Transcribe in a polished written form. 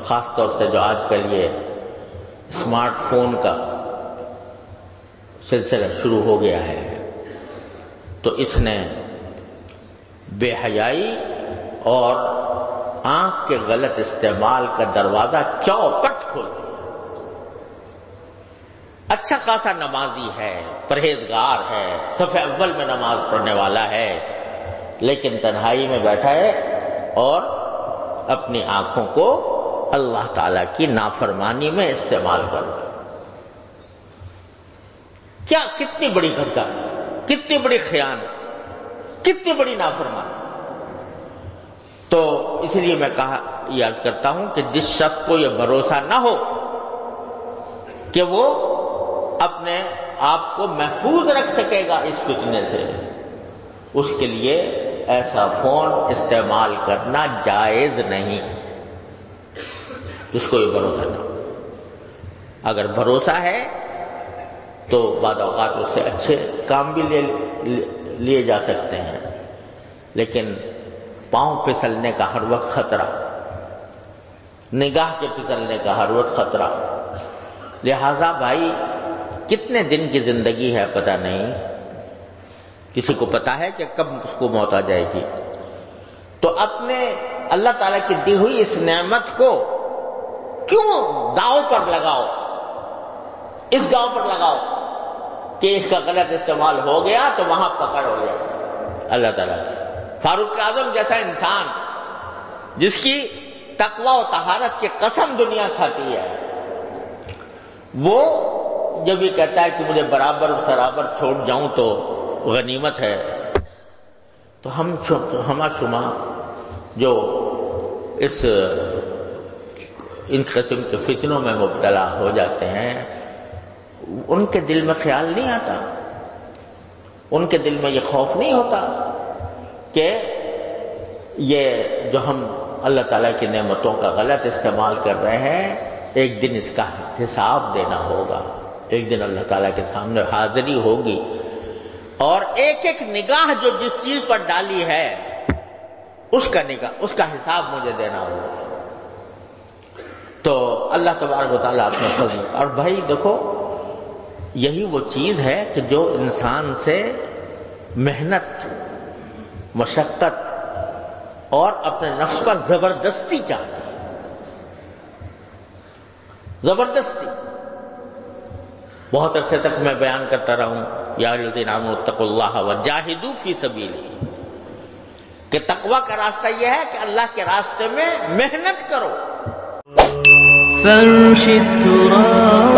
خاص طور سے جو آج کل یہ اسمارٹ فون کا سلسلہ شروع ہو گیا ہے، تو اس نے بے حیائی اور آنکھ کے غلط استعمال کا دروازہ چوپٹ کھول دیا۔ اچھا خاصا نمازی ہے، پرہیزگار ہے، صف اول میں نماز پڑھنے والا ہے، لیکن تنہائی میں بیٹھا ہے اور اپنی آنکھوں کو اللہ تعالی کی نافرمانی میں استعمال کر رہا ہے۔ کیا کتنی بڑی غداری، کتنی بڑی خیانت، کتنی بڑی نافرمانی۔ تو اس لیے میں یہ عرض کرتا ہوں کہ جس شخص کو یہ بھروسہ نہ ہو کہ وہ اپنے آپ کو محفوظ رکھ سکے گا اس فتنے سے، اس کے لیے ایسا فون استعمال کرنا جائز نہیں، جس کو یہ بھروسہ نہ ہو۔ اگر بھروسہ ہے تو بعض اوقات اس سے اچھے کام بھی لیے جا سکتے ہیں، لیکن پاؤں پھسلنے کا ہر وقت خطرہ، نگاہ کے پھسلنے کا ہر وقت خطرہ۔ لہذا بھائی کتنے دن کی زندگی ہے پتہ نہیں، کسی کو پتا ہے کہ کب اس کو موت آ جائے گی، تو اپنے اللہ تعالیٰ کی دی ہوئی اس نعمت کو کیوں داؤ پر لگاؤ، اس گاؤں پر لگاؤ کہ اس کا غلط استعمال ہو گیا تو وہاں پکڑ ہو جائے۔ اللہ تعالیٰ کی فاروق اعظم جیسا انسان جس کی تقوی و طہارت کی قسم دنیا کھاتی ہے، وہ جب یہ کہتا ہے کہ مجھے برابر سرابر چھوڑ جاؤں تو غنیمت ہے، تو ہم شما جو ان قسم کے فتنوں میں مبتلا ہو جاتے ہیں، ان کے دل میں خیال نہیں آتا، ان کے دل میں یہ خوف نہیں ہوتا کہ یہ جو ہم اللہ تعالیٰ کی نعمتوں کا غلط استعمال کر رہے ہیں، ایک دن اس کا حساب دینا ہوگا، ایک دن اللہ تعالیٰ کے سامنے حاضری ہوگی، اور ایک ایک نگاہ جو جس چیز پر ڈالی ہے اس کا حساب مجھے دینا ہوگا۔ تو اللہ تبارک و تعالیٰ اپنے فضل، اور بھائی دیکھو یہی وہ چیز ہے کہ جو انسان سے محنت، مشقت اور اپنے نفس پر زبردستی چاہتی ہے، زبردستی۔ بہت عرصے تک میں بیان کرتا رہا ہوں، یا ایھا الذین آمنوا اتقوا اللہ وجاہدوا فی سبیلہ، کہ تقوی کا راستہ یہ ہے کہ اللہ کے راستے میں محنت کرو۔ فرش التراب